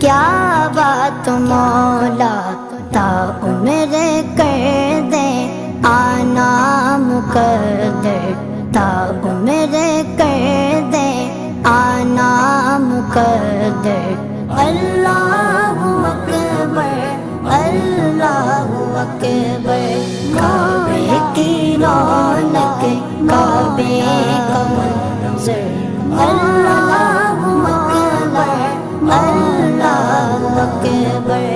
क्या बात मौला ता उम्र कर दे, आना मुकद्दर ता उम्र कर दे, आना मुकद्दर। अल्लाहु अकबर, अल्लाहु अकबर। काबे की रौनक, काबे का मंज़र। अल्लाहु अकबर, अल्लाहु अकबर।